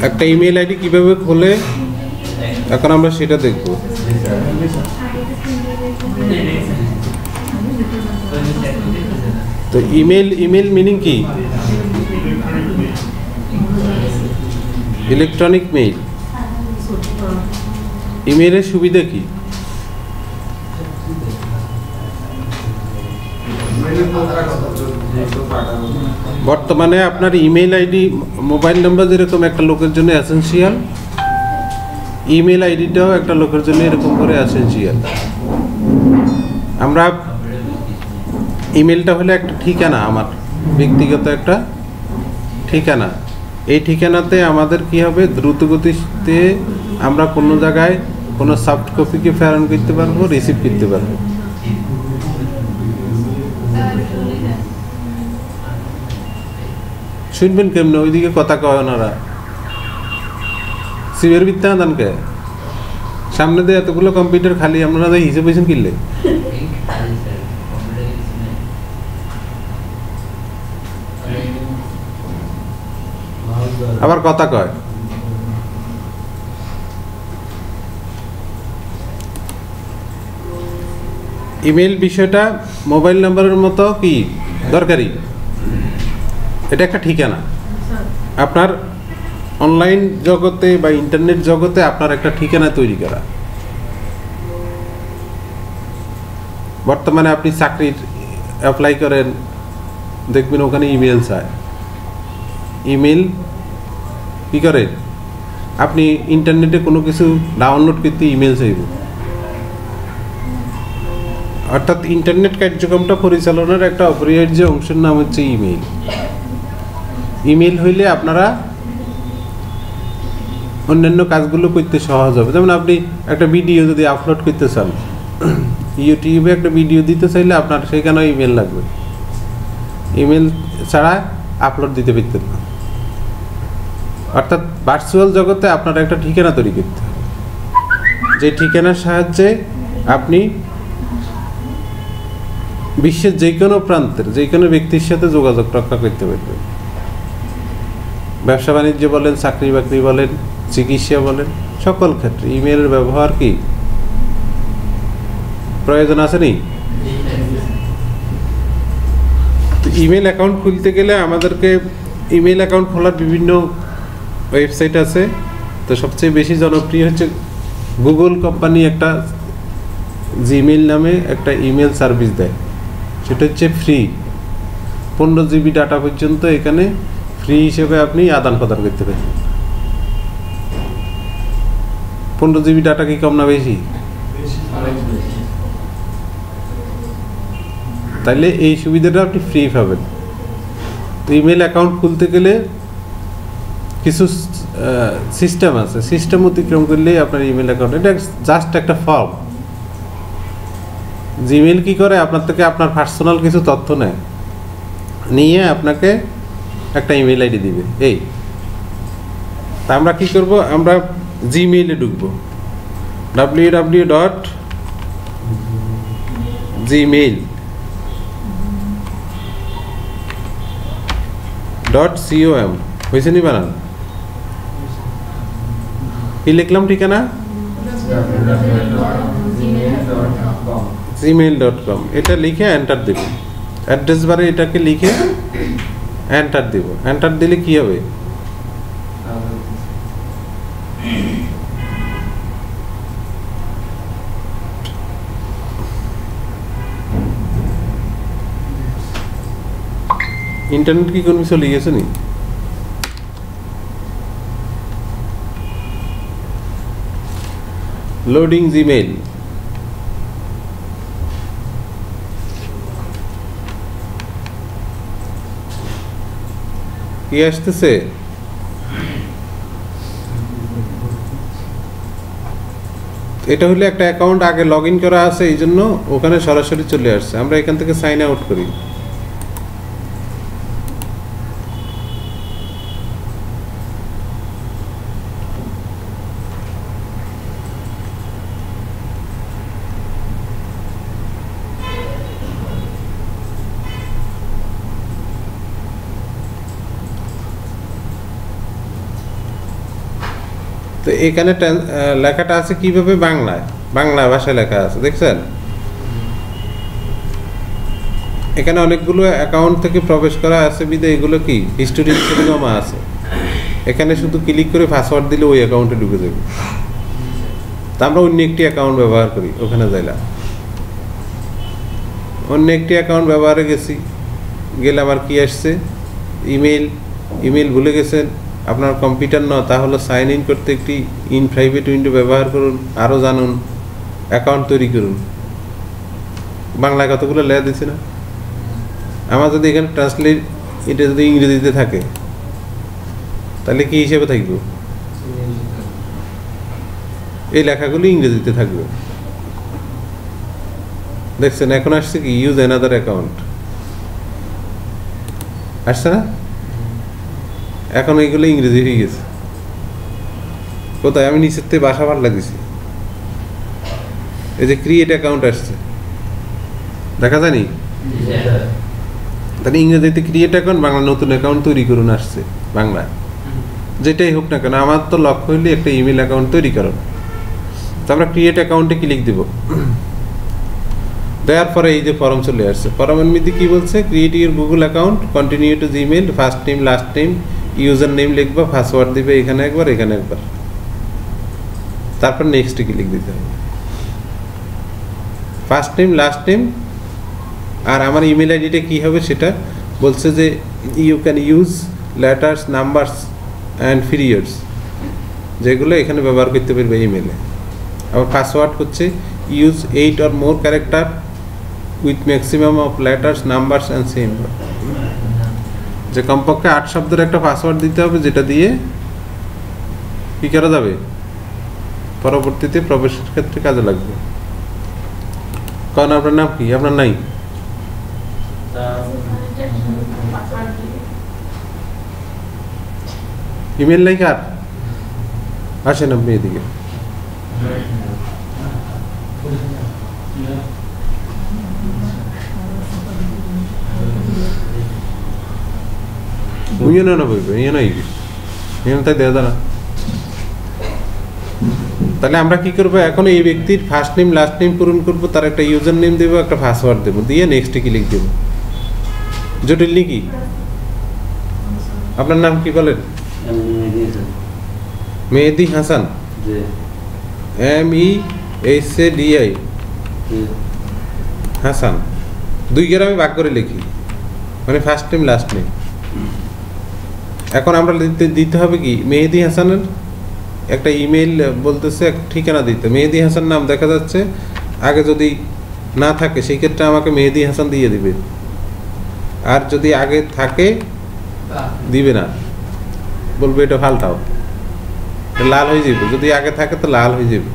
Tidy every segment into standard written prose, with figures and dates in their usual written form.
একটা email ID কিভাবে খোলে এখন আমরা সেটা দেখব। তো ইমেল মিনিং কি? Electronic mail. ইমেলের সুবিধা কি? বর্তমানে আপনার ইমেল আইডি, মোবাইল নাম্বার যেরকম একটা লোকের জন্য এসেনশিয়াল, ইমেল আইডিটাও একটা লোকের জন্য এরকম করে এসেনশিয়াল। আমরা ইমেলটা হলে একটা ঠিকানা, আমার ব্যক্তিগত একটা ঠিকানা। এই ঠিকানাতে আমাদের কি হবে, দ্রুত গতিতে আমরা কোনো জায়গায় কোনো সফট কপিকে প্রেরণ করতে পারবো, রিসিভ করতে পারবো। শুনবেন কেমনে? ওইদিকে কথা কয় ওনারা, শিবের বিদ্যা দানকে সামনে দিয়ে এতগুলো কম্পিউটার খালি, আপনারা হিসেব হয়েছেন কিনলে। আবার কথা কয়। ইমেল বিষয়টা মোবাইল নাম্বারের মতো কি দরকারি? এটা একটা ঠিকানা। আপনার অনলাইন জগতে বা ইন্টারনেট জগতে আপনার একটা ঠিকানা তৈরি করা। বর্তমানে আপনি চাকরির অ্যাপ্লাই করেন, দেখবেন ওখানে ইমেল চায়। ইমেল কি করে? আপনি ইন্টারনেটে কোনো কিছু ডাউনলোড করতে ইমেল চাইব। অর্থাৎ ইন্টারনেট কার্যক্রমটা পরিচালনার একটা অপরিহার্য অংশের নাম হচ্ছে ইমেল। ইমেল হইলে আপনারা অন্যান্য কাজগুলো করতে সহজ হবে। যেমন আপনি একটা ভিডিও যদি আপলোড করতে চান, ইউটিউবে একটা ভিডিও দিতে চাইলে আপনার সেখানেও ইমেল লাগবে। ইমেল ছাড়া আপলোড দিতে পারতেন না। অর্থাৎ ভার্চুয়াল জগতে আপনার একটা ঠিকানা তৈরি করতে হবে, যে ঠিকানার সাহায্যে আপনি বিশ্বের যে কোনো প্রান্তের যে কোনো ব্যক্তির সাথে যোগাযোগ রক্ষা করতে পারবেন। ব্যবসা বাণিজ্য বলেন, চাকরি বাকরি বলেন, চিকিৎসা বলেন, সকল ক্ষেত্রে ইমেলের ব্যবহার কি প্রয়োজন আছে নি? তো ইমেল অ্যাকাউন্ট খুলতে গেলে আমাদেরকে ইমেল অ্যাকাউন্ট খোলার বিভিন্ন ওয়েবসাইট আছে। তো সবচেয়ে বেশি জনপ্রিয় হচ্ছে গুগল কোম্পানি একটা জিমেইল নামে একটা ইমেল সার্ভিস দেয়। সেটা হচ্ছে ফ্রি, 15 GB ডাটা পর্যন্ত এখানে ফ্রি হিসেবে আপনি আদান প্রদান করতে পারেন। 15 GB ডাটা কি কম না বেশি? তাইলে এই সুবিধাটা আপনি ফ্রি পাবেন। ইমেল অ্যাকাউন্ট খুলতে গেলে কিছু সিস্টেম আছে, সিস্টেম অতিক্রম করলেই আপনার ইমেল অ্যাকাউন্ট, এটা জাস্ট একটা ফর্ম। জিমেইল কি করে, আপনার থেকে আপনার পার্সোনাল কিছু তথ্য নেয়, নিয়ে আপনাকে একটা ইমেল আইডি দিবে। এই তা আমরা কি করব, আমরা জিমেইলে ঢুকবো, www.gmail.com হয়েছে নি বানান? কি লিখলাম ঠিকানা? gmail.com। এটা লিখে এন্টার দেব, অ্যাড্রেস বারে এটাকে লিখে এন্টার দেব। এন্টার দিলে কি হবে, ইন্টারনেট কি কোনো চলে গেছে নি? Loading Gmail. কি আসতেছে? এটা হলে একটা অ্যাকাউন্ট আগে লগ ইন করা আছে, এই জন্য ওখানে সরাসরি চলে আসছে। আমরা এখান থেকে সাইন আউট করি। তো এখানে লেখাটা আছে কিভাবে বাংলায়, বাংলা ভাষায় লেখা আছে দেখছেন। এখানে অনেকগুলো অ্যাকাউন্ট থেকে প্রবেশ করা আছে বিধে এগুলো কি হিস্টোরি হিসেবে জমা আছে। এখানে শুধু ক্লিক করে পাসওয়ার্ড দিলে ওই অ্যাকাউন্টে ঢুকে যাবে। তা আমরা অন্য একটি অ্যাকাউন্ট ব্যবহার করি, ওখানে যাইলাম, অন্য একটি অ্যাকাউন্ট ব্যবহারে গেছি, গেলে আমার কি আসছে ইমেল ভুলে গেছেন, আপনার কম্পিউটার না, তাহলে সাইন ইন করতে একটি ইন প্রাইভেট উইন্ডো ব্যবহার করুন, আরও জানুন, অ্যাকাউন্ট তৈরি করুন। বাংলায় কতগুলো লেখা দিচ্ছে না। আমার যদি এখানে ট্রান্সলেট এটা যদি ইংরেজিতে থাকে তাহলে কি হিসেবে থাকবে, এই লেখাগুলো ইংরেজিতে থাকবে। দেখছেন এখন আসছে কি ইউজ অ্যানাদার অ্যাকাউন্ট আসছে না, এখন এইগুলো ইংরেজি হয়ে গেছে। কোথায় আমি নিচের থেকে বাসা পাল্লা দিছি, এই যে ক্রিয়েট অ্যাকাউন্ট আসছে দেখা জানি, তাহলে ইংরেজিতে ক্রিয়েট অ্যাকাউন্ট, বাংলা নতুন অ্যাকাউন্ট তৈরি করুন আসছে বাংলায়। যেটাই হোক না কেন আমার তো লক্ষ্য হইলে একটা ইমেল অ্যাকাউন্ট তৈরি করো। তো আমরা ক্রিয়েট অ্যাকাউন্টে ক্লিক দিব, দেওয়ার পরে এই যে ফর্ম চলে আসছে। ফর্মের মধ্যে কি বলছে, create your Google account, continue to Gmail, first name last name, user name লিখবা, পাসওয়ার্ড দিবে এখানে একবার এখানে একবার, তারপর নেক্সটে ক্লিক দিতে হবে। ফার্স্ট নেম লাস্ট নেম আর আমার ইমেল আইডিটা কী হবে সেটা বলছে যে you can use letters numbers and periods, যেগুলো এখানে ব্যবহার করতে পারবে ইমেলে। আবার পাসওয়ার্ড হচ্ছে use 8 or more character with maximum of letters numbers and same, যে কমপক্ষে 8 শব্দের একটা পাসওয়ার্ড দিতে হবে, যেটা দিয়ে কী করা যাবে পরবর্তীতে প্রবেশের ক্ষেত্রে কাজে লাগবে। কারণ আপনার নাম কি, আপনার নাই ইমেল নাই কার, আসেন আপনি এদিকে। তাহলে আমরা কি করবো, এখন এই ব্যক্তির ফার্স্ট নেম লাস্ট নেম পূরণ করবো, তার একটা ইউজার নেম দেবো, একটা পাসওয়ার্ড দেবো, দিয়ে নেক্সটে ক্লিক দেবো। জটিল নাকি? আপনার নাম কি বলেন? মেহেদি হাসান, MEHADI হাসান, 2 গ্রামে ভাগ করে লিখি, মানে ফার্স্ট নেম লাস্ট নেম। এখন আমরা দিতে হবে কি, মেহেদি হাসানের একটা ইমেল বলতেছে, ঠিকানা দিতে। মেহেদি হাসান নাম দেখা যাচ্ছে, আগে যদি না থাকে সেই ক্ষেত্রে আমাকে মেহেদি হাসান দিয়ে দিবে, আর যদি আগে থাকে দিবে না, বলবে এটা ফালটাও, লাল হয়ে যাবে। যদি আগে থাকে তো লাল হয়ে যাবে।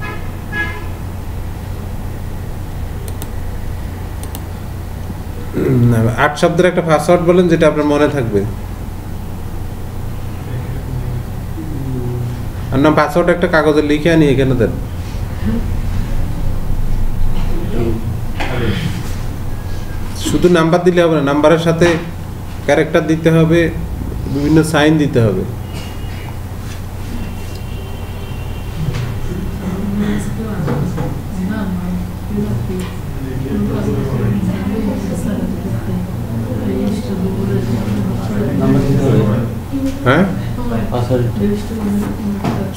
আট শব্দের একটা পাসওয়ার্ড বলেন যেটা আপনার মনে থাকবে। আর না পাসওয়ার্ড একটা কাগজে লিখে আনি এখানে দেন। শুধু নাম্বার দিলে হবে না, নাম্বারের সাথে ক্যারেক্টার দিতে হবে, বিভিন্ন সাইন দিতে হবে। হ্যাঁ,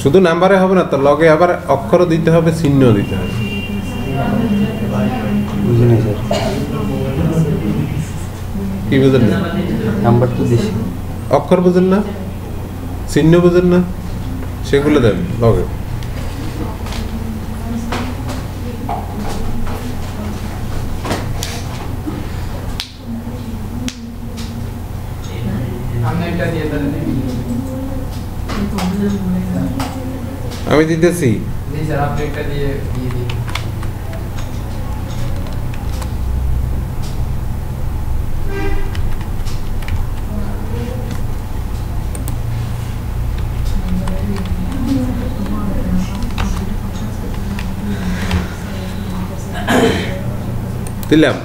শুধু নাম্বারে হবে না, তো লগে আবার অক্ষরও দিতে হবে, চিহ্ন দিতে হবে। কি বুঝেন না? নাম্বার তো দিছি, অক্ষর বুঝেন না, চিহ্ন বুঝেন না, সেগুলো দেন লগে। আমি দিতেছি, দিলাম।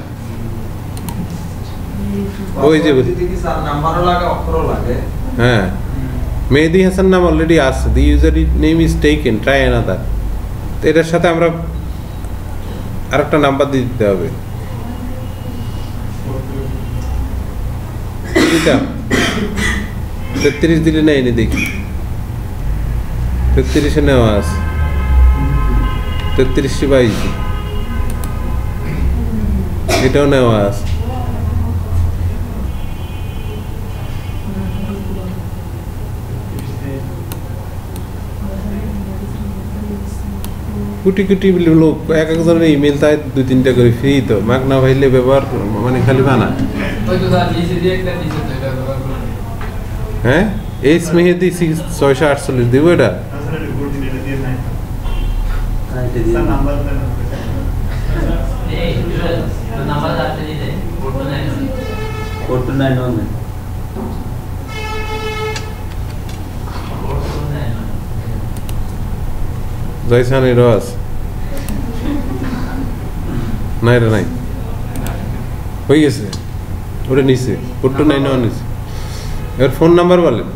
ওই যে নাম্বারও লাগে অক্ষরও লাগে। হ্যাঁ, মেহেদি হাসান নাম অলরেডি আছে, the user name is taken, try another. তো এটার সাথে আমরা আরেকটা নাম্বার দিয়ে দিতে হবে। দিতাম 33 দিলে না, এনে দেখি 33-এ নেওয়া আছে, 33-22 এটাও নেওয়া আছে। কোটি কোটি লোক, এক একজনের ইমেল তাই 2-3টা করে ফ্রি, তো মাগ না ভাইলে ব্যবহার মানে খালি বানা। হ্যাঁ, এইচ মেহেদি 648 দিব এটা। জয়সান এরও আছে না? এটা নাই, হয়ে গেছে, ওটা নিচে 4291 নিচে। এবার ফোন নাম্বার বলেন।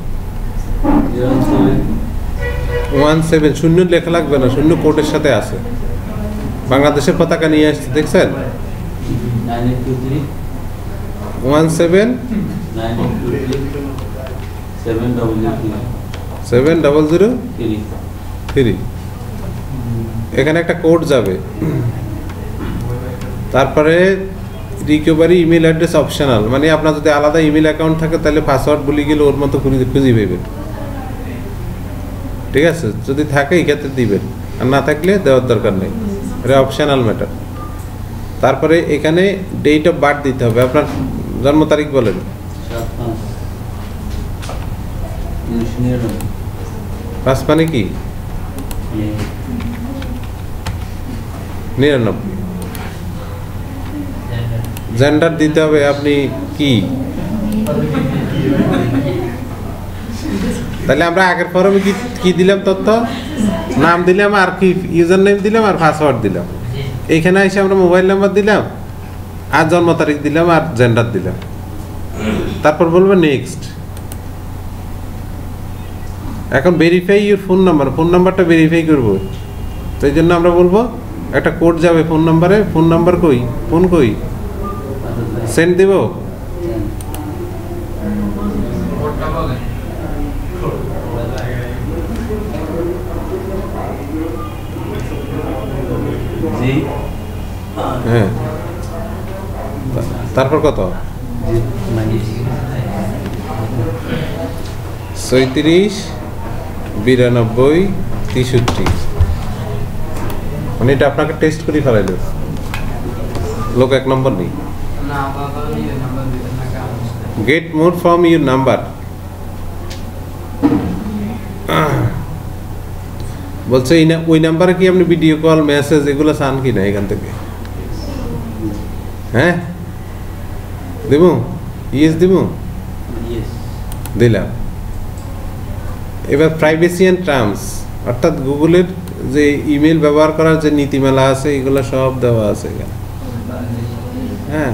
17 শূন্য লেখা লাগবে না, শূন্য কোডের সাথে আছে। বাংলাদেশের পতাকা নিয়ে আসছে, দেখছেন? 177003। এখানে একটা কোড যাবে, তারপরে রিকভারি ইমেল অ্যাড্রেস অপশনাল, মানে আপনার যদি আলাদা ইমেল অ্যাকাউন্ট থাকে তাহলে পাসওয়ার্ড বলে গেলে ওর মতো খুঁজে পাবেন, ঠিক আছে? যদি থাকে এই ক্ষেত্রে দিবেন, আর না থাকলে দেওয়ার দরকার নেই, এটা অপশনাল ম্যাটার। তারপরে এখানে ডেট অফ বার্থ দিতে হবে, আপনার জন্ম তারিখ বলেন। 5 মানে কি? 99। জেন্ডার দিতে হবে, আপনি কি? তাহলে আমরা আগের ফর্মে কি দিলাম তথ্য? নাম দিলাম, আর কি ইউজার নেম দিলাম, আর পাসওয়ার্ড দিলাম। এইখানে এসে আমরা মোবাইল নাম্বার দিলাম, আর জন্ম তারিখ দিলাম, আর জেন্ডার দিলাম। তারপর বলবো নেক্সট। এখন verify your phone number, phone নাম্বারটা ভেরিফাই করবো, তো এই জন্য আমরা বলবো একটা কোড যাবে ফোন নাম্বারে। ফোন নাম্বার কই? ফোন কই? সেন্ড দিব। হ্যাঁ, তারপর কত? 37 92 63। মানে এটা আপনাকে টেস্ট করে ফেলাইল, লোক 1 নম্বর নেই। Get more from your number বলছে, ওই নাম্বারে কি আপনি ভিডিও কল, মেসেজ এগুলো চান কি না এখান থেকে? হ্যাঁ, দেব? ইয়েস দিব, দিলাম। এবার প্রাইভেসি অ্যান্ড টার্মস, অর্থাৎ গুগলের যে ইমেল ব্যবহার করার যে নীতিমালা আছে এগুলো সব দেওয়া আছে এখানে। হ্যাঁ,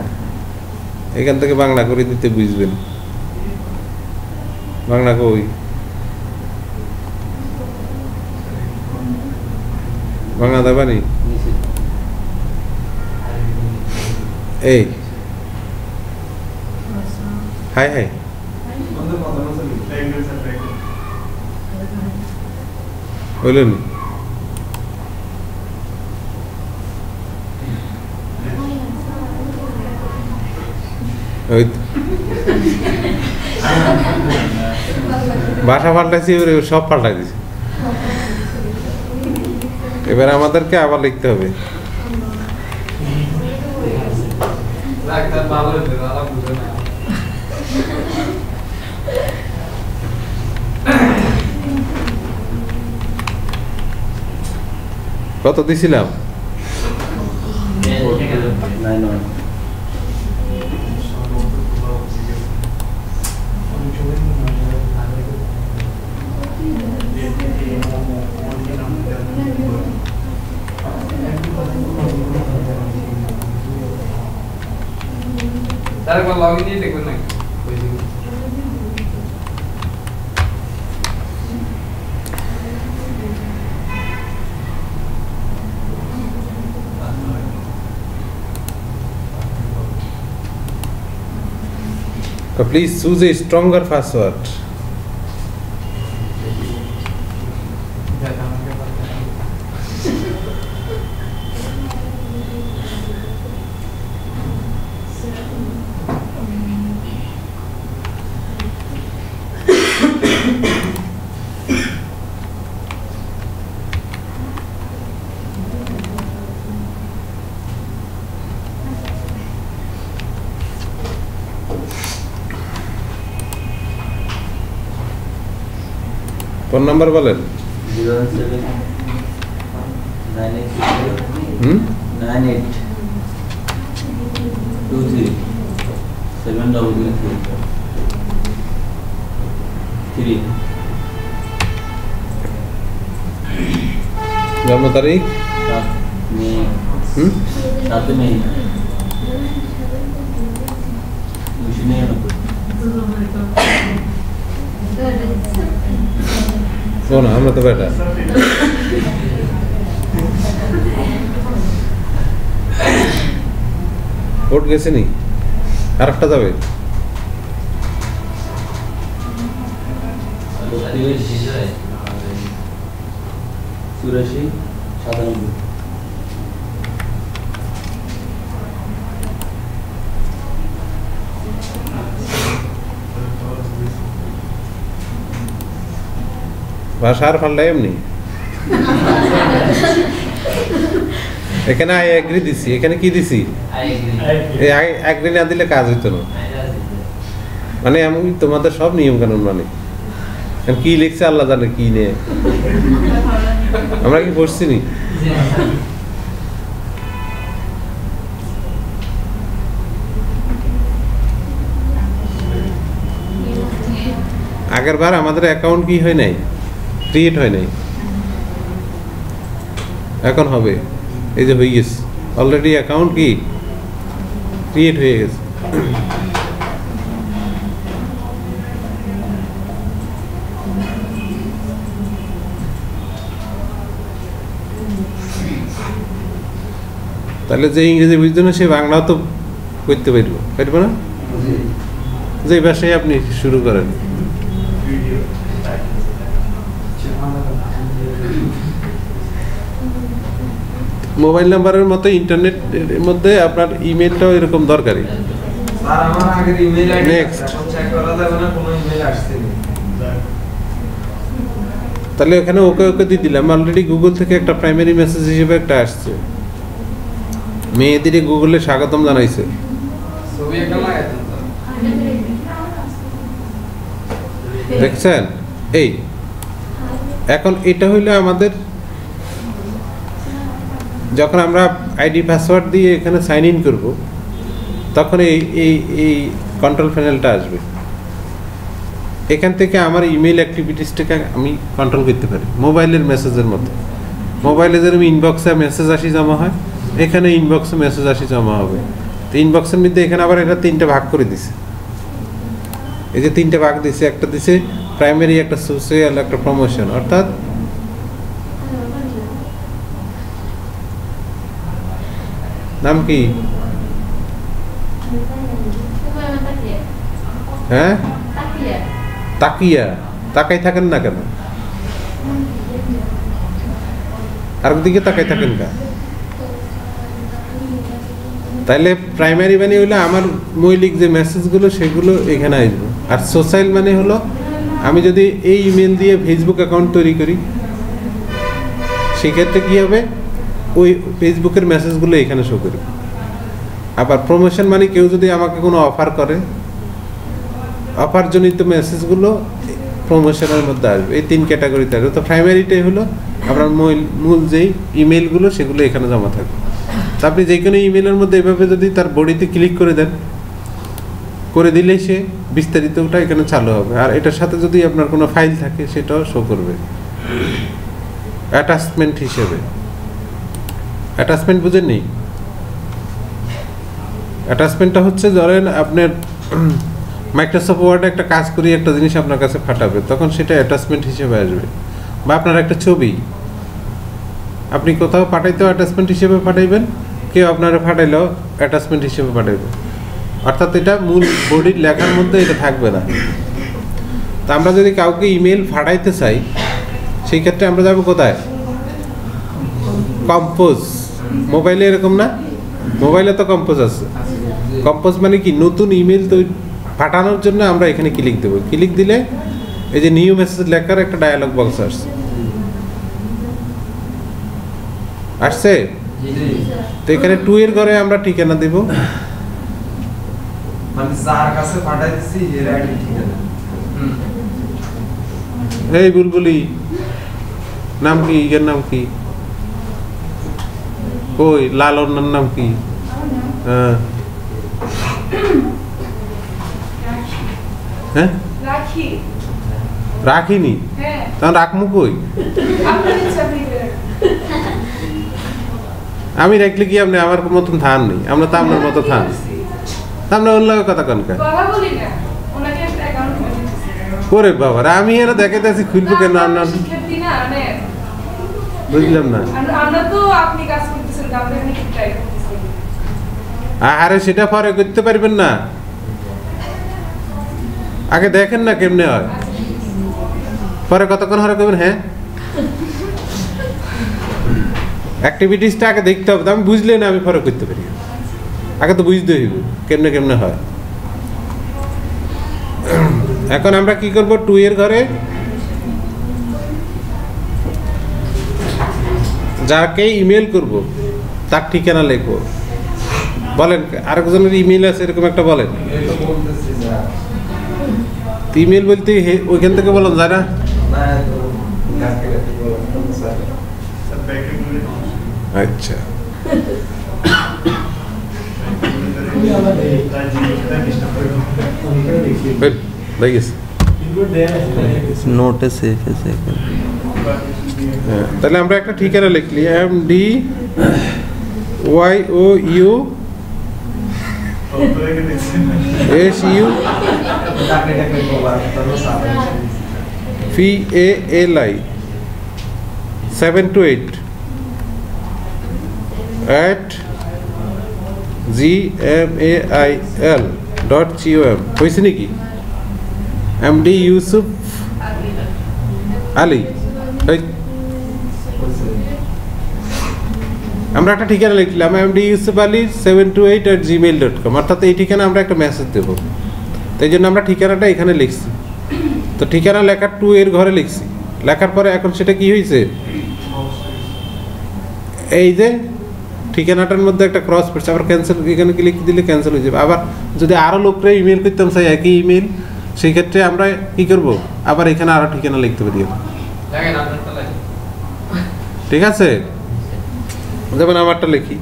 এখান থেকে বাংলা করে দিতে বুঝবেন। বাংলা কই? বাংলা দেবানি? এই হাই হাই বলুন। ওই ভাষা পাল্টাইছি, সব পাল্টাই দিছি। এবার আমাদেরকে আবার লিখতে হবে। কত দিছিলাম? Please choose a stronger password. Phone number বলেন। 07823 জন্ম তারিখ 7 মে 1999 না আমরা তো বেটা ভোট গেছে নি আর একটা যাবে 84 97 ভাষার ফাল্লা এমনি এখানে আই এগ্রি দিছি এখানে কি দিছি এই আই এগ্রি না দিলে কাজ হইতো না মানে আমি তোমাদের সব নিয়ম কানুন মানে কি লিখছে আল্লাহ জানে কি নিয়ে আমরা কি পড়ছি নি আগের বার আমাদের অ্যাকাউন্ট কি হয় নাই ক্রিয়েট হয় নাই এখন হবে এই যে হয়ে গেছে অলরেডি অ্যাকাউন্ট কি ক্রিয়েট হয়ে গেছে তাহলে যে ইংরেজি বুঝতো না সে বাংলাও তো করতে পারবো না যে ভাষায় আপনি শুরু করেন মোবাইল নাম্বারের মতো ইন্টারনেটের মধ্যে আপনার ইমেলটাও এরকম দরকারি স্যার আমার আগের ইমেল আইডি এখন চেক করা যাবে না কোনো ইমেল আসছে না তাহলে ওখানে ওকে ওকে দিয়ে দিলাম অলরেডি গুগল থেকে একটা প্রাইমারি মেসেজ হিসেবে একটা আসছে মেয়েদের গুগলে স্বাগতম জানাইছে ছবি একটা লাগাই দেন দেখছেন এই এখন এটা হইলো আমাদের যখন আমরা আইডি পাসওয়ার্ড দিয়ে এখানে সাইন ইন করব তখন এই এই এই কন্ট্রোল প্যানেলটা আসবে এখান থেকে আমার ইমেল অ্যাক্টিভিটিসটাকে আমি কন্ট্রোল করতে পারি মোবাইলের মেসেজের মতো মোবাইলে যেরকম ইনবক্সে মেসেজ আসি জমা হয় এখানে ইনবক্সে মেসেজ আসি জমা হবে তো ইনবক্সের মধ্যে এখানে আবার এটা তিনটা ভাগ করে দিছে এই যে তিনটা ভাগ দিছে একটা দিছে প্রাইমারি একটা সোশ্যাল একটা প্রমোশন অর্থাৎ নাম কি হ্যাঁ তাকিয়া তাকাই থাকেন না কেন আর দিকে তাকাই থাকেন কা তাইলে প্রাইমারি মানে হলো আমার মৌলিক যে মেসেজগুলো সেগুলো এখানে আসবে আর সোশ্যাল মানে হলো আমি যদি এই ইমেল দিয়ে ফেসবুক অ্যাকাউন্ট তৈরি করি সেক্ষেত্রে কী হবে ওই ফেসবুকের মেসেজগুলো এখানে শো করবে আবার প্রমোশন মানে কেউ যদি আমাকে কোনো অফার করে অফারজনিত মেসেজগুলো প্রমোশনের মধ্যে আসবে এই তিন ক্যাটাগরিতে আসবে তো প্রাইমারিটাই হলো আপনার মূল যেই ইমেলগুলো সেগুলো এখানে জমা থাকবে তো আপনি যে কোনো ইমেলের মধ্যে এভাবে যদি তার বডিতে ক্লিক করে দেন করে দিলেই সে বিস্তারিতটা এখানে চালু হবে আর এটার সাথে যদি আপনার কোনো ফাইল থাকে সেটাও শো করবে অ্যাটাচমেন্ট হিসেবে অ্যাটাচমেন্ট বুঝেন নেই অ্যাটাচমেন্টটা হচ্ছে ধরেন আপনার মাইক্রোসফট ওয়ার্ডে একটা কাজ করি একটা জিনিস আপনার কাছে পাঠাবে তখন সেটা অ্যাটাচমেন্ট হিসেবে আসবে বা আপনার একটা ছবি আপনি কোথাও পাঠাইতেও অ্যাটাচমেন্ট হিসেবে পাঠাইবেন কেউ আপনারা পাঠাইলেও অ্যাটাচমেন্ট হিসেবে পাঠাইবে অর্থাৎ এটা মূল বডির লেখার মধ্যে এটা থাকবে না। তা আমরা যদি কাউকে ইমেল পাঠাইতে চাই সেই ক্ষেত্রে আমরা যাবো কোথায়? কম্পোজ। মোবাইলে এরকম না? মোবাইলে তো কম্পোজ আছে। কম্পোজ মানে কি? নতুন ইমেল তৈরি পাঠানোর জন্য আমরা এখানে ক্লিক দেবো। ক্লিক দিলে এই যে নিউ মেসেজ লেখার একটা ডায়ালগ বক্স আসছে। আসছে? তো এখানে 2 এর ঘরে আমরা ঠিকানা দেব। মানে যার কাছে পাঠাই দিছি এর আইডি ঠিকানা। এই বুলবুলি নাম কি? এর নাম কি? কই লালনার নাম কি? হ্যাঁ হ্যাঁ রাখি। রাখিনি? হ্যাঁ। তখন রাখমু কই? আপনার ইচ্ছা দিবে। আমি রাখলে কি আপনি আমার মতন থান নেই? আমরা তো আপনার মতো থান। আমরা অন্য কথা কনকা কথা বলি না। ওনাকে একটা অ্যাকাউন্ট করে দিয়েছি। করে বাবা আমি এরা দেখাইতেছি খুলবো কেন? আপনার শিক্ষার্থী না মানে বুঝলাম না। আমরা তো আপনি কাজ করতেছেন আমরা এখানে কি ট্রাই করতেছি। আরে সেটা পরে করতে পারবেন না, আগে দেখেন না কেমনে হয়, পরে কতক্ষণ হরে করবেন। হ্যাঁ অ্যাক্টিভিটিসটা আগে দেখতে হবে, আমি বুঝলে না আমি পরে করতে পারি, আগে তো বুঝতে হইব কেমনে কেমনে হয়। এখন আমরা কি করব? 2 এর ঘরে যাকে ইমেল করব তার ঠিকানা লিখবো। বলেন আরেকজনের ইমেল আছে এরকম একটা বলেন। ইমেল বলতে ওইখান থেকে বলেন যায় না? আচ্ছা হয়ে গেছে। নোটে সেভ আছে। তাহলে আমরা একটা ঠিকানা লিখলি MDYOU SU VALI 728 @gmail.com হয়েছে নাকি? MD ইউসুফ আলী। আমরা একটা ঠিকানা লিখলাম MD ইউসুফ আলী 728@gmail.com, অর্থাৎ এই ঠিকানা আমরা একটা মেসেজ দেবো। তাই জন্য আমরা ঠিকানাটা এখানে লিখছি। তো ঠিকানা লেখার 2 এর ঘরে লিখছি, লেখার পরে এখন সেটা কি হয়েছে? এই যে ঠিকানাটার মধ্যে একটা ক্রস পড়ছে, আবার ক্যান্সেল এখানে ক্লিক দিলে ক্যান্সেল হয়ে যাবে। আবার যদি আরও লোকরা ইমেল করতাম চাই একই ইমেল, সেই ক্ষেত্রে আমরা কি করব? আবার এখানে আরও ঠিকানা লিখতে পারি। ঠিক আছে, যেমন আমারটা লিখি।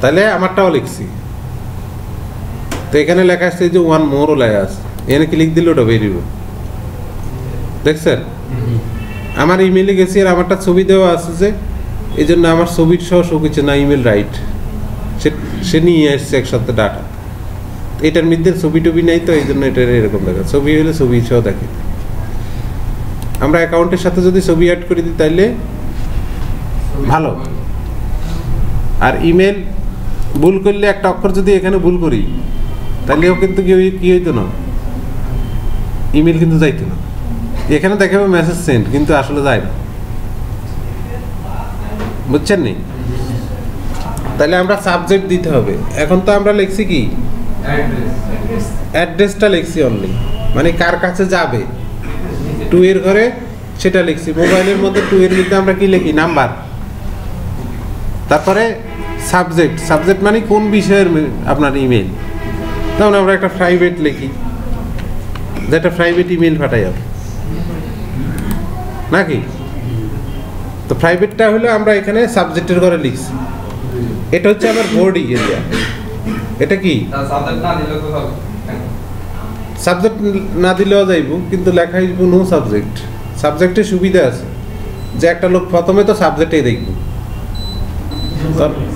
তাহলে আমারটাও লিখছি। তো এখানে লেখা আসছে যে 1 মোরও লেখা আছে, এখানে ক্লিক দিলে ওটা বেরিয়ে দেখছেন? আমার ইমেলে গেছি আর আমারটা ছবি দেওয়া আছে, যে এই জন্য আমার ছবির সহ শো করছে না ইমেল রাইট, সে নিয়ে এসছে একসাথে ডাটা। এটার মধ্যে ছবি টবি নেই, তো এই জন্য এটা এরকম দেখা। ছবি হলে ছবি সহ দেখে। আমরা অ্যাকাউন্টের সাথে যদি ছবি অ্যাড করে দিই তাইলে ভালো। আর ইমেল ভুল করলে একটা অক্ষর যদি এখানে ভুল করি তাহলেও কিন্তু কি হইতো না, ইমেল কিন্তু যাইতো না। এখানে দেখাবে মেসেজ সেন্ড, কিন্তু আসলে যায় না, বুঝছেন নি? তাহলে আমরা সাবজেক্ট দিতে হবে। এখন তো আমরা লিখছি কি অ্যাড্রেসটা লিখছি অনলি, মানে কার কাছে যাবে 2 এর ঘরে সেটা লিখছি। মোবাইলের মধ্যে 2 এর মধ্যে আমরা কি লিখি? নাম্বার। তারপরে সাবজেক্ট মানে কোন বিষয়ের আপনার ইমেল। তখন আমরা একটা প্রাইভেট লিখি, যেটা প্রাইভেট ইমেল পাঠাই হবে নাকি? তো প্রাইভেটটা হলো আমরা এখানে সাবজেক্টের ঘরে লিখছি। এটা হচ্ছে আমার বডি এরিয়া। এটা কি সাবজেক্ট না দিলেও যাইব, কিন্তু লেখা হইব নো সাবজেক্ট। সাবজেক্টের সুবিধা আছে যে একটা লোক প্রথমে তো সাবজেক্টেই দেখব,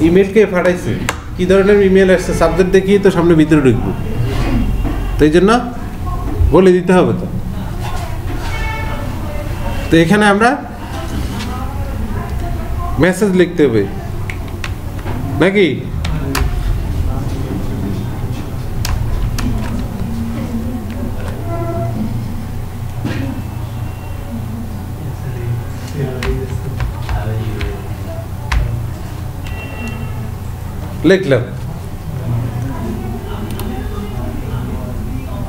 ইমেলকে পাঠাইছে কি ধরনের ইমেল আসছে সাবজেক্ট দেখিয়ে তো সামনে ভিতরে ঢুকবো। তো এই জন্য বলে দিতে হবে তো। তো এখানে আমরা মেসেজ লিখতে হবে নাকি? লিখলাম,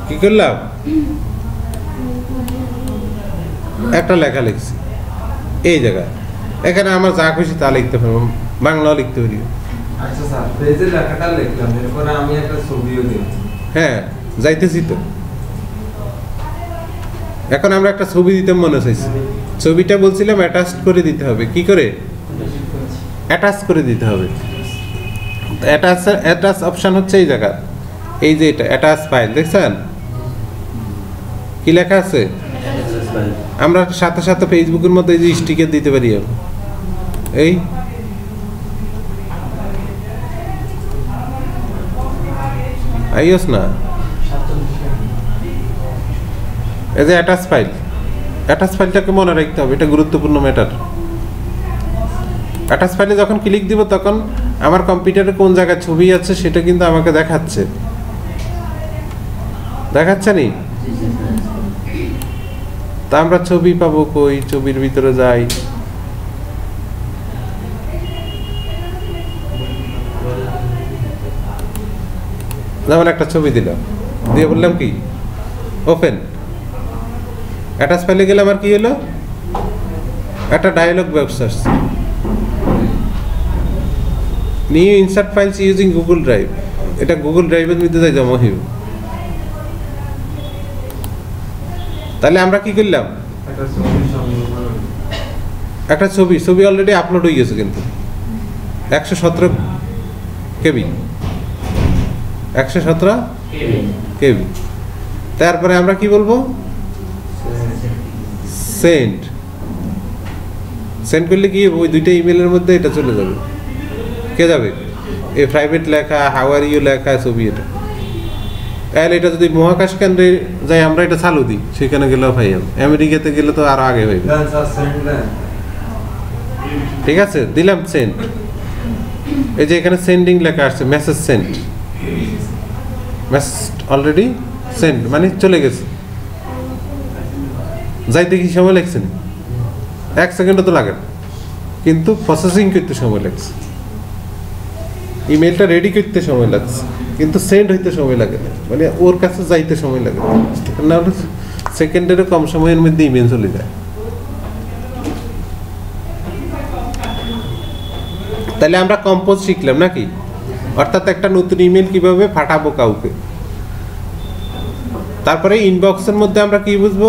কি করলাম, একটা লেখা লিখছি এই জায়গায়। এখানে আমার যা খুশি তা লিখতে পারবো, বাংলাও লিখতে পারি। আচ্ছা স্যার, পেজে লেখাটা লিখলাম, এরপরে আমি একটা ছবিও দিই। হ্যাঁ, যাইতেছি তো। এখন আমরা একটা ছবি দিতে মনে চাইছি, ছবিটা বলছিলাম অ্যাটাচ করে দিতে হবে। কি করে? অ্যাটাচ করে দিতে হবে। অ্যাটাচ অপশন হচ্ছে এই জায়গা, এই যে এটা অ্যাটাচ ফাইল দেখছেন কি লেখা আছে? আমরা সাথে সাথে ফেসবুকের মধ্যে এই যে স্টিকার দিতে পারি। এই আইওস না, এই যে অ্যাটাচ ফাইল, অ্যাটাচ ফাইলটাকে মনে রাখতে হবে, এটা গুরুত্বপূর্ণ ম্যাটার। অ্যাটাচ ফাইলে যখন ক্লিক দিব তখন আমার কম্পিউটারে কোন জায়গায় ছবি আছে সেটা কিন্তু আমাকে দেখাচ্ছে, দেখাচ্ছে নি? তা আমরা ছবি পাবো কই? ছবির ভিতরে যাই, যেমন একটা ছবি দিলাম, দিয়ে বললাম কি ওপেন। অ্যাটাচ ফাইলে গেলে আমার কি হলো? একটা ডায়লগ বক্স আসছে, new insert files using Google drive. এটা গুগল ড্রাইভের মধ্যে যাই জমা হইব। তাহলে আমরা কি করলাম? একটা ছবি সংগ্রহ, একটা ছবি অলরেডি আপলোড হয়ে গেছে, কিন্তু 117 কেবি, 117 কেবি। তারপরে আমরা কি বলবো? সেন্ড। সেন্ড করলে কি ওই দুইটা ইমেলের মধ্যে এটা চলে যাবে। কে যাবে? এই প্রাইভেট লেখা, হাউ আর ইউ লেখা ছবি। এটা তাহলে এটা যদি মহাকাশ কেন্দ্রে যাই আমরা এটা চালু দিই, সেখানে গেলেও পাই। আমেরিকাতে গেলে তো আরো আগে হইবে। ঠিক আছে, দিলাম সেন্ড। এই যে এখানে সেন্ডিং লেখা আসছে, message send, message already send, মানে চলে গেছে। যাইতে কি সময় লাগছে? 1 সেকেন্ডও তো লাগে না, কিন্তু প্রসেসিং করতে সময় লাগছে। ইমেলটা রেডি করতে সময় লাগছে, কিন্তু সেন্ড হইতে সময় লাগে না, মানে ওর কাছে যাইতে সময় লাগে না। সেকেন্ডেরও কম সময়ের মধ্যে ইমেল চলে যায়। তাহলে আমরা কম্পোজ শিখলাম নাকি? অর্থাৎ একটা নতুন ইমেল কিভাবে পাঠাবো কাউকে। তারপরে ইনবক্সের মধ্যে আমরা কি বুঝবো?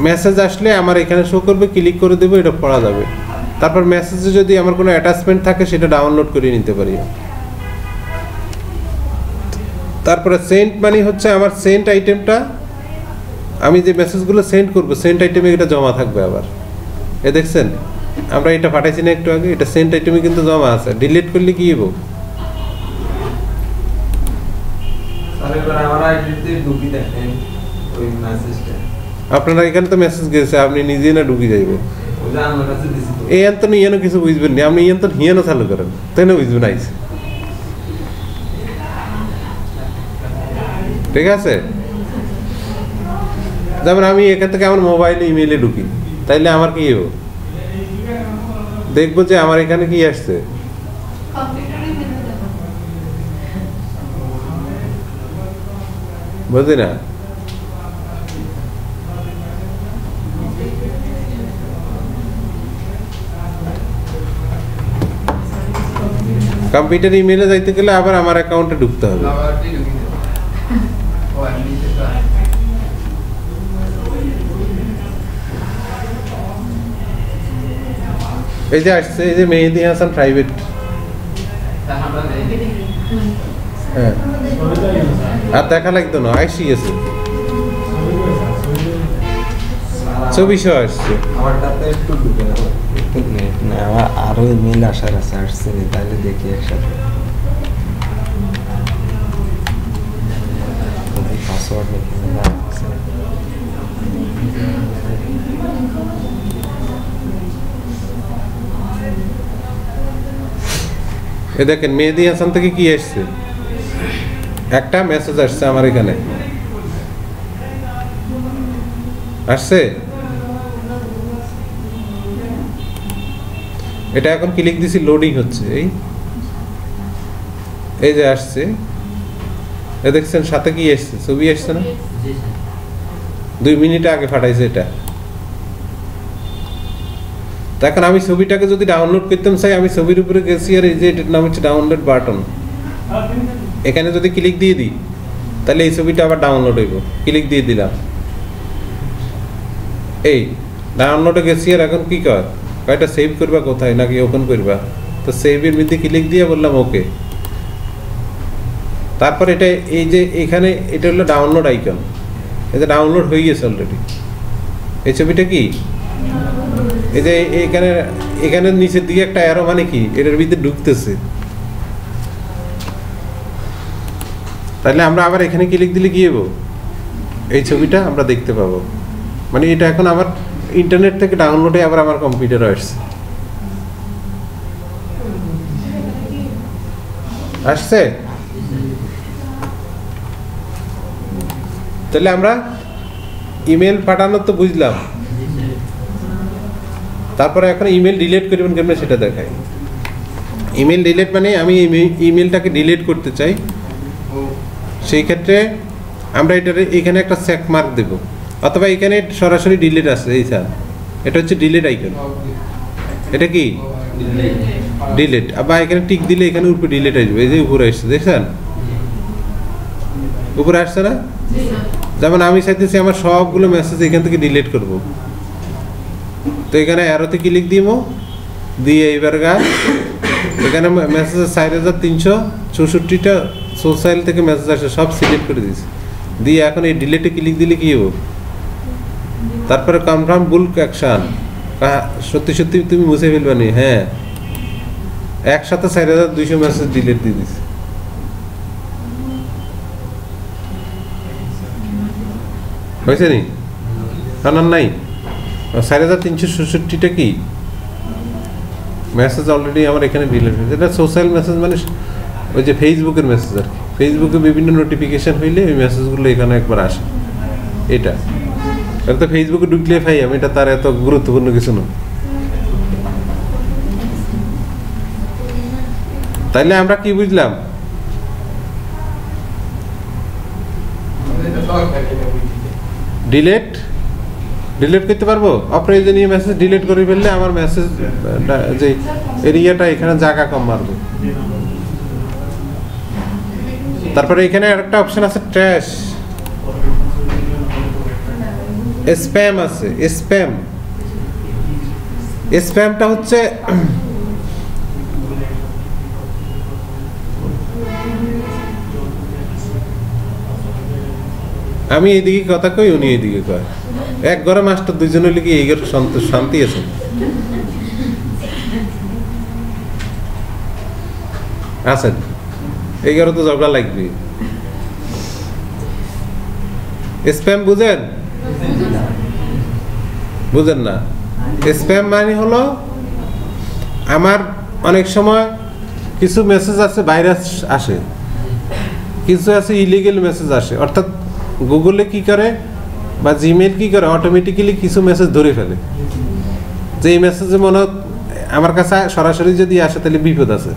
মেসেজ আসলে আমার এখানে শো করবে, ক্লিক করে দেবো, এটা পড়া যাবে। তারপর মেসেজে যদি আমার কোনো অ্যাটাচমেন্ট থাকে সেটা ডাউনলোড করে নিতে পারি। তারপরে সেন্ড মানে হচ্ছে আমার সেন্ড আইটেমটা, আমি যে মেসেজগুলো সেন্ড করবো সেন্ড আইটেমে এটা জমা থাকবে। আবার এ দেখছেন আমরা এটা পাঠাইছি না একটু আগে, এটা সেন্ড আইটেমে কিন্তু জমা আছে। ডিলিট করলে কি হবো? আপনারা এখানে তো মেসেজ গেছে, আপনি নিজে না ঢুকি যাইবে। এই এন্তন ইয়ানো কিছু বুঝবেন না, আপনি এন্তন হিয়ানো চালু করেন, তাই না? বুঝবেন আইছে, ঠিক আছে? যেমন আমি এখান থেকে আমার মোবাইলে ইমেইলে ঢুকি, তাইলে আমার কি হবো? দেখবো যে আমার এখানে কি আসছে। বুঝলি না? কম্পিউটার ইমেইলে যাইতে গেলে আবার আমার অ্যাকাউন্টে ঢুকতে হবে। এই যে আসছে, এই যে মেহেদি হাসান প্রাইভেট, হ্যাঁ, আর দেখা লাগতো না, আইসি গেছে, ছবি সহ আসছে। আমার আরো ইমেল আসার আছে, আসছে তাহলে দেখি একসাথে। পাসওয়ার্ড এখানে আছে। এ দেখেন মেহেদি হাসান থেকে কি আসছে, একটা মেসেজ আসছে আমার এখানে আসছে। এটা এখন ক্লিক দিছি, লোডিং হচ্ছে। এই যে আসছে, এ দেখছেন সাথে কি আসছে, ছবি আসছে না, 2 মিনিট আগে পাঠাইছে এটা। তো এখন আমি ছবিটাকে যদি ডাউনলোড করতাম চাই, আমি ছবির উপরে গেছি আর এই যে এটার নাম হচ্ছে ডাউনলোড বাটন, এখানে যদি ক্লিক দিয়ে দিই তাহলে এই ছবিটা আবার ডাউনলোড হইব। ক্লিক দিয়ে দিলাম, এই ডাউনলোডে গেছি। আর এখন কি কয়, কয়টা সেভ করবা কোথায় নাকি ওপেন করবা, তো সেভের মধ্যে ক্লিক দিয়ে বললাম ওকে। তারপর এটা এই যে এখানে এটা হলো ডাউনলোড আইকন, এটা ডাউনলোড হয়ে গেছে অলরেডি। এই ছবিটা কি, এই যে এখানে এখানে নিচের দিকে একটা অ্যারো, মানে কি এটার ভিতরে ঢুকতেছে। তাহলে আমরা আবার এখানে ক্লিক দিলে কি হবো, এই ছবিটা আমরা দেখতে পাবো। মানে এটা এখন আমার ইন্টারনেট থেকে ডাউনলোডে আবার আমার কম্পিউটারে আসছে। আসছে? তাহলে আমরা ইমেল পাঠানো তো বুঝলাম, তারপরে এখন ইমেল ডিলিট করবেন কেমন সেটা দেখাই। ইমেল ডিলিট মানে আমি ইমেলটাকে ডিলিট করতে চাই, সেই ক্ষেত্রে আমরা এখানে একটা চেক মার্ক দেব, অথবা এখানে সরাসরি ডিলিট আছে। এই স্যার এটা হচ্ছে ডিলিট আইকন, এটা কি ডিলিট। আবার এখানে টিক দিলে এখানে উপরে ডিলিট আসবে। এই যে উপরে আসছে, দেখছেন উপরে আসছে না? যেমন আমি চাইতেছি আমার সবগুলো মেসেজ এখান থেকে ডিলিট করব, তো এখানে অ্যারোতে ক্লিক দিব, দিয়ে এইবার এখানে মেসেজের 4364টা সোশ্যাল থেকে মেসেজ আসে, সব সিলেক্ট করে দিয়েছি। দিয়ে এখন এই ডিলিটে ক্লিক দিলে কি হবো, তারপরে কনফার্ম বুলক অ্যাকশন, সত্যি সত্যি তুমি মুছে ফেলবে নি। হ্যাঁ, একসাথে 4200 মেসেজ ডিলিট দিয়ে দিছি। হয়েছে নি? কারণ নাই 4366টা কি মেসেজ অলরেডি আমার এখানে ডিলিট হয়েছে। এটা সোশ্যাল মেসেজ, মানে ওই যে ফেসবুকের মেসেজ আর কি। ফেসবুকে বিভিন্ন নোটিফিকেশন হইলে ওই মেসেজগুলো এখানে একবার আসে। এটা তো ফেসবুকে ঢুকলে পাই আমি, এটা তার এত গুরুত্বপূর্ণ কিছু না। তাইলে আমরা কি বুঝলাম, ডিলিট করতে পারবো, অপ্রয়োজনীয় মেসেজ ডিলিট করে ফেললে আমার মেসেজ যে এরিয়াটা এখানে জায়গা কম মারবে। তারপরে এখানে আরেকটা অপশন আছে ট্র্যাশ, স্প্যাম আছে। স্প্যামটা হচ্ছে আমি এইদিকে কথা কই, উনি এইদিকে কয়, এক ঘরে মাস্টার দুইজন হইলে কি এই ঘরে শান্তি আছে? আছেন, এই ঘরে তো ঝগড়া লাগবে। স্প্যাম বুঝেন না? স্প্যাম মানে হলো আমার অনেক সময় কিছু মেসেজ আছে ভাইরাস আসে, কিছু আছে ইলিগেল মেসেজ আসে। অর্থাৎ গুগলে কি করে বা জিমেল কি করে, অটোমেটিক্যালি কিছু মেসেজ ধরে ফেলে যে এই মেসেজে মনে আমার কাছে সরাসরি যদি আসে তাহলে বিপদ আছে,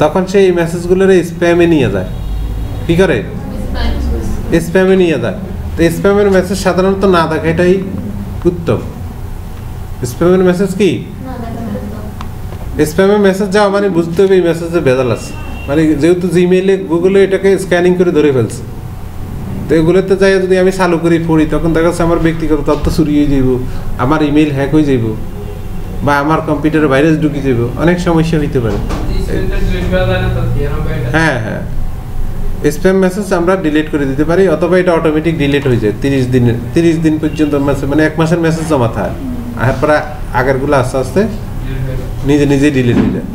তখন সেই মেসেজগুলোর স্প্যামে নিয়ে যায়। কি করে? স্প্যামে নিয়ে যায়। তো স্প্যামের মেসেজ সাধারণত না দেখা এটাই উত্তম। স্প্যামের মেসেজ কি, স্প্যামের মেসেজ যাওয়া মানে বুঝতে হবে এই মেসেজে ভেজাল আছে, মানে যেহেতু জিমেইলে গুগলে এটাকে স্ক্যানিং করে ধরে ফেলছে। তো এগুলোতে যাই যদি আমি চালু করি পড়ি, তখন দেখা যাচ্ছে আমার ব্যক্তিগত তথ্য চুরি হয়ে যাইব, আমার ইমেল হ্যাক হয়ে যাইব, বা আমার কম্পিউটারে ভাইরাস ঢুকে যাব, অনেক সমস্যা হইতে পারে। হ্যাঁ, স্প্যাম মেসেজ আমরা ডিলিট করে দিতে পারি, অথবা এটা অটোমেটিক ডিলিট হয়ে যায় 30 দিন পর্যন্ত, মানে 1 মাসের মেসেজ জমা থাকে, এরপরে আগেরগুলো আস্তে আস্তে নিজে ডিলিট হয়ে যায়।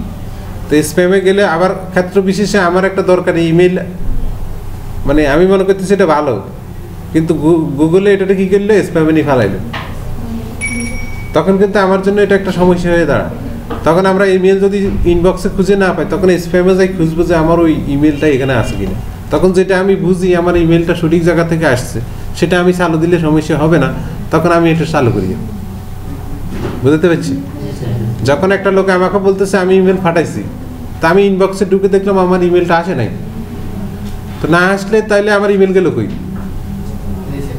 তো স্প্যামে গেলে আবার ক্ষেত্র বিশেষে আমার একটা দরকারি ইমেল, মানে আমি মনে করতেছি এটা ভালো, কিন্তু গুগলে এটাতে কি করলো, স্প্যামে নিয়ে ফেলাইলো। তখন কিন্তু আমার জন্য এটা একটা সমস্যা হয়ে দাঁড়ায়। তখন আমরা ইমেল যদি ইনবক্সে খুঁজে না পাই, তখন স্প্যামে যাই খুঁজবো যে আমার ওই ইমেলটা এখানে আছে কিনা। তখন যেটা আমি বুঝি আমার ইমেলটা সঠিক জায়গা থেকে আসছে, সেটা আমি চালু দিলে সমস্যা হবে না, তখন আমি এটা চালু করি। বুঝতে পারছি? যখন একটা লোক আমাকে বলতেছে আমি ইমেল পাঠাইছি, তা আমি ইনবক্সে ঢুকে দেখলাম আমার ইমেলটা আসে নাই, তো না আসলে তাইলে আমার ইমেল গেল কই?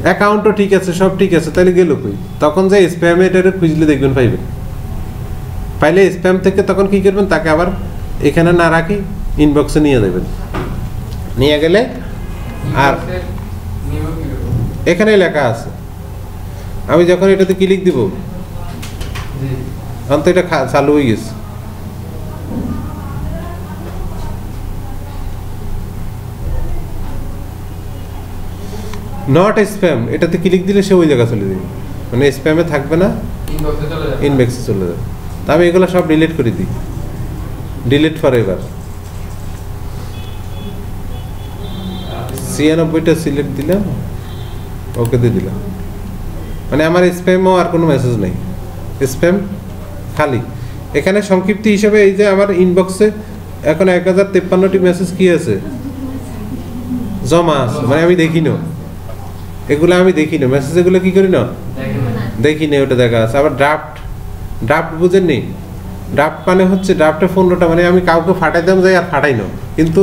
অ্যাকাউন্টও ঠিক আছে, সব ঠিক আছে, তাহলে গেল কই? তখন যে স্প্যামে এটা খুঁজলে দেখবেন পাইবেন। পাইলে স্প্যাম থেকে তখন কি করবেন, তাকে আবার এখানে না রাখি ইনবক্সে নিয়ে দেবেন। নিয়ে গেলে আর এখানে লেখা আছে, আমি যখন এটাতে ক্লিক দিব তখন তো এটা চালু হয়ে গেছে। নট স্প্যাম, এটাতে ক্লিক দিলে সে ওই জায়গা চলে যাবে, মানে স্প্যামে থাকবে না, ইনবক্সে চলে যাবে। তা আমি এগুলো সব ডিলিট করে দিই, ডিলিট ফর এভার। 96টা সিলেক্ট দিলাম, ওকে দিয়ে দিলাম, মানে আমার স্প্যামও আর কোনো মেসেজ নেই, স্প্যাম খালি। এখানে সংক্ষিপ্তি হিসেবে এই যে আমার ইনবক্সে এখন 1053টি মেসেজ কি আছে, জমা আছে, মানে আমি দেখি না এগুলো, আমি দেখি না মেসেজ, এগুলো কি করি না, দেখি না, ওটা দেখা আছে। আবার ড্রাফট, ড্রাফট বুঝেননি? ড্রাফট মানে হচ্ছে ড্রাফটে 15টা, মানে আমি কাউকে ফাটাইতাম যাই আর ফাটাই না, কিন্তু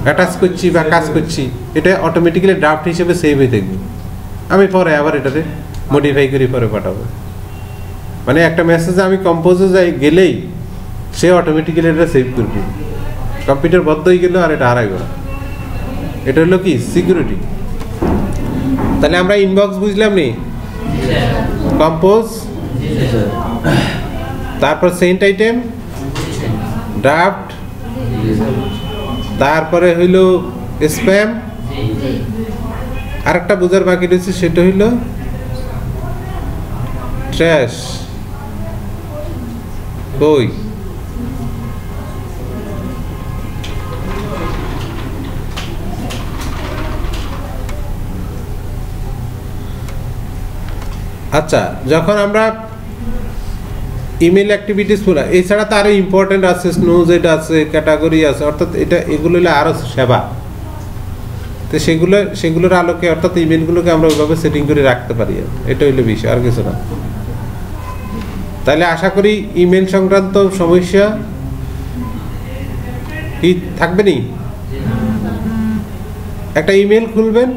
অ্যাটাচ করছি বা কাজ করছি, এটা অটোমেটিক্যালি ড্রাফট হিসেবে সেভ হয়ে থাকবে। আমি পরে আবার এটাতে মডিফাই করে পরে পাঠাবো। মানে একটা মেসেজ আমি কম্পোজে যাই গেলেই সে অটোমেটিক্যালি এটা সেভ করবে, কম্পিউটার বদ্ধ হয়ে গেলেও আর এটা হারাইব না। এটা হলো কি সিকিউরিটি। তাহলে আমরা ইনবক্স বুঝলাম নি, কম্পোজ, তারপর সেন্ট আইটেম, ড্রাফট, তারপরে হইল স্প্যাম, আরেকটা বোঝার বাকি রয়েছে সেটা হইল ট্র্যাশ, বই। আচ্ছা, যখন আমরা ইমেল অ্যাক্টিভিটিস পুরা, এছাড়া তো আরো ইম্পর্টেন্ট আছে, স্নুজ এটা আছে, ক্যাটাগরি আছে, অর্থাৎ এটা এগুলো হলো আরো সেবা। তো সেগুলোর আলোকে অর্থাৎ ইমেলগুলোকে আমরা ওইভাবে সেটিং করে রাখতে পারি, এটা হইলো বিষয়, আর কিছু না। তাহলে আশা করি ইমেল সংক্রান্ত সমস্যা কি থাকবে নি। একটা ইমেল খুলবেন,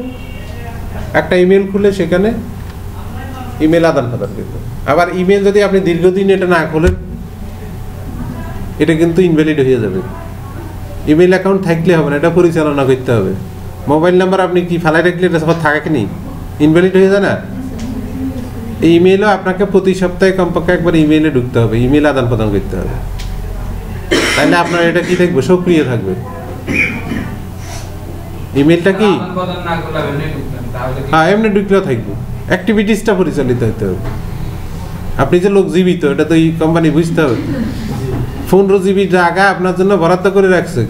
একটা ইমেল খুলে সেখানে ইমেল আদান প্রদান করবেন। আবার ইমেল যদি আপনি দীর্ঘদিন এটা না খোলেন, এটা কিন্তু ইনভ্যালিড হয়ে যাবে। ইমেল অ্যাকাউন্ট থাকলে হবে না, এটা পরিচালনা করতে হবে। মোবাইল নাম্বার আপনি কি ফেলাই রাখলে এটা সব থাকে কি, ইনভ্যালিড হয়ে যায় না। এই ইমেলও আপনাকে প্রতি সপ্তাহে কমপক্ষে একবার ইমেইলে ঢুকতে হবে, ইমেল আদান প্রদান করতে হবে, তাহলে আপনার এটা কি থাকবে, সক্রিয় থাকবে। ইমেলটা কি হ্যাঁ এমনি ঢুকলেও থাকবে, অ্যাক্টিভিটিসটা পরিচালিত হতে হবে। আপনি যে লোক জীবিত, এটা তো এই কোম্পানি বুঝতে হবে। 15 জিবি জায়গা আপনার জন্য বরাদ্দ করে রাখছে,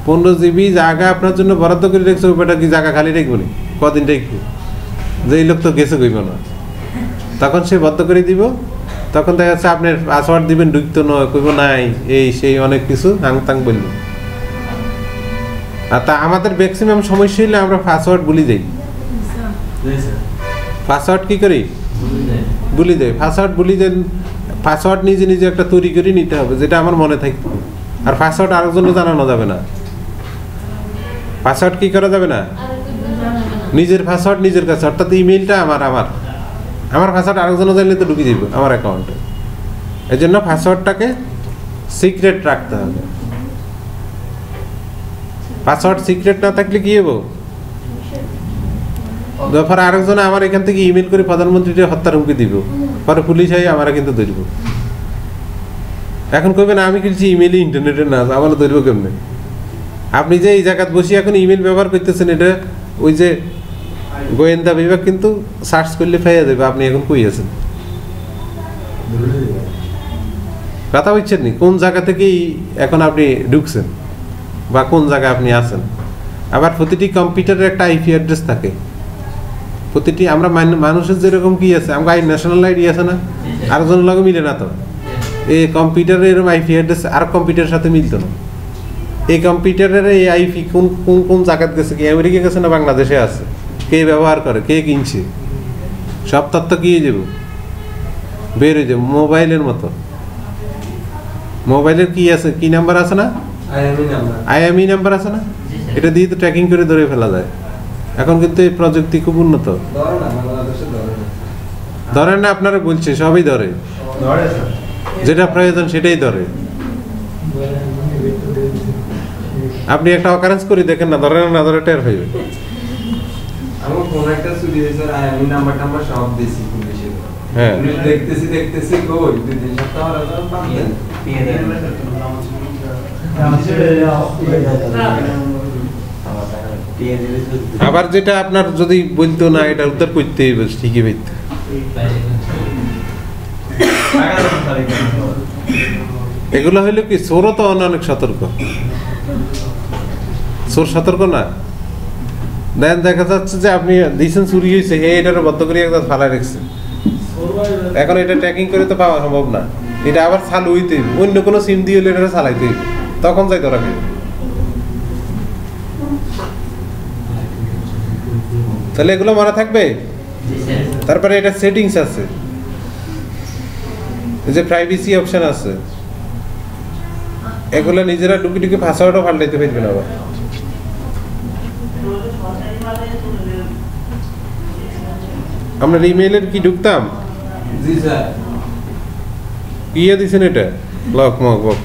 15 জিবি জায়গা আপনার জন্য বরাদ্দ করে রাখছে, ওটা কি জায়গা খালি রাখবো না, কদিন রাখবো, যে এই লোক তো গেছে কইব না, তখন সে বদ্ধ করে দিব। তখন দেখা যাচ্ছে আপনার পাসওয়ার্ড দিবেন, ঢুকতো নয়, কইব নাই, এই সেই অনেক কিছু আংতাং বলব। আর তা আমাদের ম্যাক্সিমাম সমস্যা হলে আমরা পাসওয়ার্ড ভুলে যাই। পাসওয়ার্ড কি করি, ভুলে যাই। পাসওয়ার্ড ভুলে যান, পাসওয়ার্ড নিজে নিজে একটা তৈরি করে নিতে হবে, যেটা আমার মনে থাকবে। আর পাসওয়ার্ড আরেকজনও জানানো যাবে না। পাসওয়ার্ড কি করা যাবে না, নিজের পাসওয়ার্ড নিজের কাছে, অর্থাৎ ইমেইলটা আমার পাসওয়ার্ড আরেকজনও জানলে তো ঢুকে যাবে আমার অ্যাকাউন্টে। এই জন্য পাসওয়ার্ডটাকে সিক্রেট রাখতে হবে। পাসওয়ার্ড সিক্রেট না থাকলে কি হবো, দফার আরেকজন আমার এখান থেকে ইমেল করে প্রধানমন্ত্রীকে হত্যার হুমকি দিব, পরে পুলিশ আই আমরা কিন্তু ধরব। এখন কইবেন আমি কিছু ইমেইলে ইন্টারনেটে না, আমার ধরব কেমনে? আপনি যে এই জায়গায় বসে এখন ইমেল ব্যবহার করতেছেন, এটা ওই যে গোয়েন্দা বিভাগ কিন্তু সার্চ করলে পেয়ে যাবে আপনি এখন কই আছেন। কথা বুঝছেন নি, কোন জায়গা থেকে এখন আপনি ঢুকছেন বা কোন জায়গায় আপনি আছেন। আবার প্রতিটি কম্পিউটারের একটা আইপি অ্যাড্রেস থাকে। প্রতিটি আমরা মানুষের যেরকম কি আছে, আমরা ন্যাশনাল আইডি আছে না, আরেকজনের লগে মিলে না তো। এই কম্পিউটারের এরকম আইপি অ্যাড্রেস আর কম্পিউটারের সাথে মিলতো না। এই কম্পিউটারের এই আইপি কোন কোন কোন জায়গায় গেছে, কি আমেরিকা গেছে না বাংলাদেশে আছে, কে ব্যবহার করে, কে কিনছে, সব তথ্য কি হয়ে যাবে, বের হয়ে যাবে। মোবাইলের মতো মোবাইলের কি আছে, কি নাম্বার আছে না, আইএমই নাম্বার আছে না, এটা দিয়ে তো ট্র্যাকিং করে ধরে ফেলা যায়। এখন কিন্তু এই প্রযুক্তি খুব উন্নত। ধরে না, আপনারা বলছে সবই ধরে, যেটা প্রয়োজন সেটাই ধরে। আপনি একটা অকারেন্স করে দেখেন না, ধরে না ধরে টের হইবে। আমার ফোন একটা চুরি হয়েছে, আইএমই নাম্বার সব দিছি পুলিশে। হ্যাঁ, দেখতেছি কই 2-3 সপ্তাহ হলো বাদ দেন। আবার যেটা আপনার যদি বলতো না, এটা উত্তর করতে হইবে, ঠিকই বলতে। এগুলো হইলো কি, চোরও তো অনেক সতর্ক। চোর সতর্ক না, দেন দেখা যাচ্ছে যে আপনি দিয়েছেন চুরি হয়েছে, হে এটার বদ্ধ করে একদম ফালাই রেখেছে। এখন এটা ট্র্যাকিং করে তো পাওয়া সম্ভব না, এটা আবার চালু হইতে হইবে, অন্য কোনো সিম দিয়ে হলে এটা চালাইতে হইবে, তখন যাই ধরা খাইবে। তাহলে এগুলো মনে থাকবে। তারপরে এটা সেটিংস আছে, এই যে প্রাইভেসি অপশন আছে, এগুলো নিজেরা ঢুকি ঢুকি পাসওয়ার্ডও পাল্টাইতে পারবেন। আবার আমরা ইমেইলের কি ঢুকতাম, জি স্যার, কি দিছেন এটা, লক মক বক।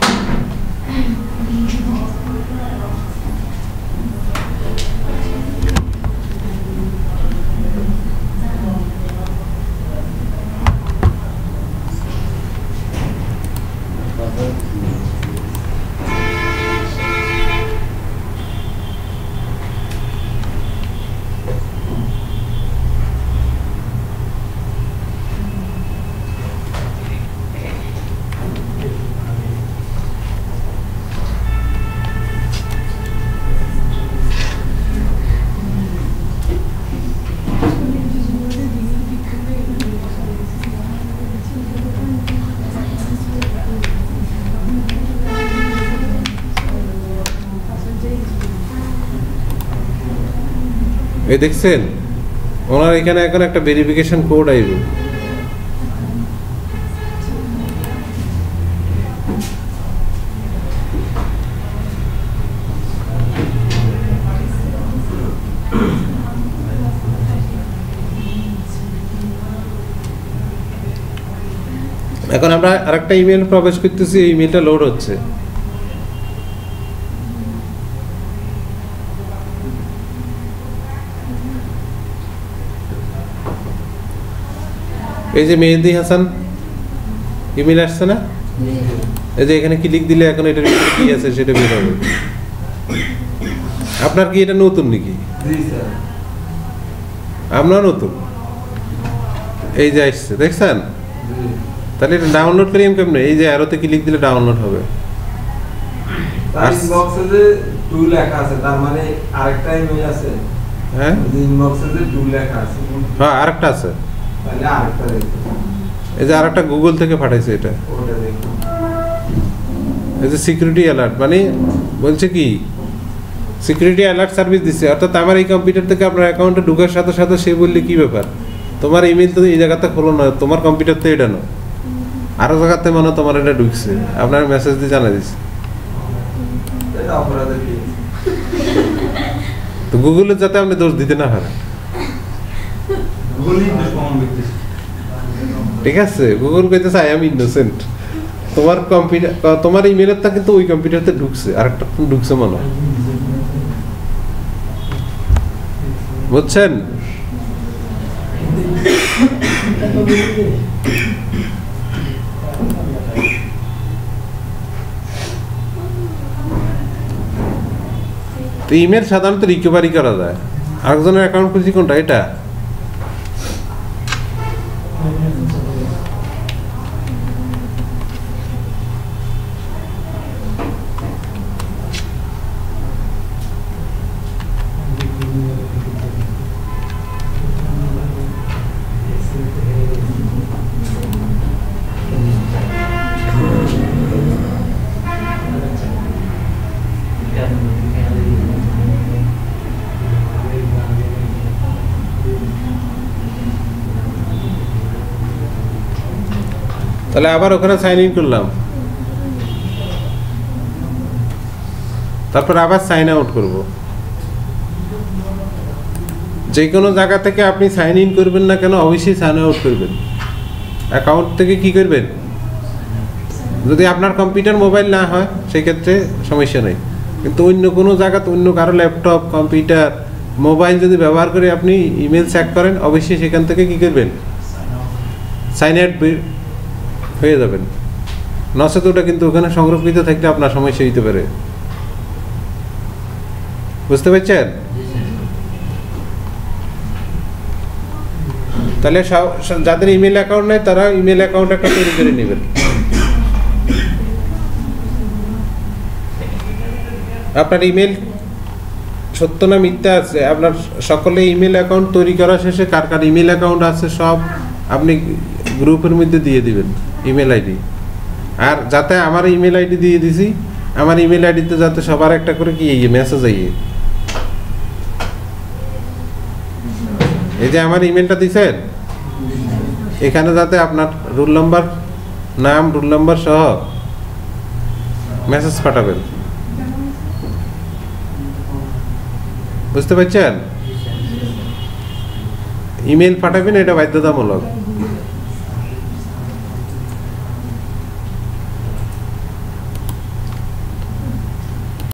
এই দেখছেন, ওনার এখানে এখন একটা ভেরিফিকেশন কোড আইব। এখন আমরা আরেকটা ইমেল প্রবেশ করতেছি, এই ইমেলটা লোড হচ্ছে। এই যে মেহেদি হাসান ইমেল আসছে না, এই যে এখানে ক্লিক দিলে এখন এটার ভিতরে কি আছে সেটা বের হবে। আপনার কি এটা নতুন নাকি? জি স্যার, আমরা নতুন। এই যে আসছে, দেখছেন? তাহলে এটা ডাউনলোড করি কেমনে? এই যে অ্যারোতে ক্লিক দিলে ডাউনলোড হবে। তার ইনবক্সে যে 2 লেখা আছে, তার মানে আরেকটা ইমেল আছে। হ্যাঁ, ইনবক্সে যে 2 লেখা আছে, হ্যাঁ আরেকটা আছে। তাহলে আরেকটা দেখো, এই যে আরেকটা গুগল থেকে পাঠাইছে এটা। ওটা দেখো। এই যে সিকিউরিটি অ্যালার্ট, মানে বলছে কি সিকিউরিটি অ্যালার্ট সার্ভিস দিচ্ছে, অর্থাৎ আমার এই কম্পিউটার থেকে আপনার অ্যাকাউন্টে ঢোকার সাথে সাথে সে বললে কি ব্যাপার, তোমার ইমেল তো এই জায়গাতে খোলো না, তোমার কম্পিউটার তো এটা না, আরো জায়গাতে মানে তোমার এটা ঢুকছে, আপনার মেসেজ দিয়ে জানাই দিচ্ছে। এটা অপরাধের কি? তো গুগলের যাতে আপনি দোষ দিতে না পারেন, গুগলই দোষ প্রমাণ করতেছে। ঠিক আছে? গুগল কইতেছে আই এম ইনোসেন্ট, তোমার কম্পিউটার, তোমার ইমেলটা কিন্তু ওই কম্পিউটারতে ঢুকছে, আরেকটা ফোন ঢুকছে মনে হয়, বুঝছেন? ইমেল সাধারণত রিকভারি করা যায়। আরেকজনের অ্যাকাউন্ট খুঁজছি কোনটা, এটা তাহলে আবার ওখানে সাইন ইন করলাম, তারপর আবার সাইন আউট করব। যে কোনো জায়গা থেকে আপনি সাইন ইন করবেন না কেন, অবশ্যই সাইন আউট করবেন। অ্যাকাউন্ট থেকে কি করবেন, যদি আপনার কম্পিউটার মোবাইল না হয় সেক্ষেত্রে সমস্যা নেই, কিন্তু অন্য কোনো জায়গাতে অন্য কারো ল্যাপটপ কম্পিউটার মোবাইল যদি ব্যবহার করে আপনি ইমেল চেক করেন, অবশ্যই সেখান থেকে কি করবেন, সাইন আউট হয়ে যাবেন। নচেত ওটা কিন্তু ওখানে সংরক্ষিত থাকলে আপনার সমস্যা হইতে পারে। বুঝতে পারছেন? তাহলে যাদের ইমেল অ্যাকাউন্ট নেই তারা ইমেল অ্যাকাউন্ট একটা তৈরি করে নেবেন। আপনার ইমেল সত্য না মিথ্যা আছে, আপনার সকলে ইমেল অ্যাকাউন্ট তৈরি করা শেষে কার কার ইমেল অ্যাকাউন্ট আছে সব আপনি গ্রুপের মধ্যে দিয়ে দিবেন ইমেল আইডি। আর যাতে আমার ইমেল আইডি দিয়ে দিছি, আমার ইমেল আইডিতে যাতে সবার একটা করে কি মেসেজ আইয়ে, এই যে আমার ইমেলটা দিছেন এখানে যাতে আপনার রোল নাম্বার, নাম, রোল নাম্বার সহ মেসেজ পাঠাবেন। বুঝতে পারছেন? ইমেল পাঠাবেন, এটা বাধ্যতামূলক।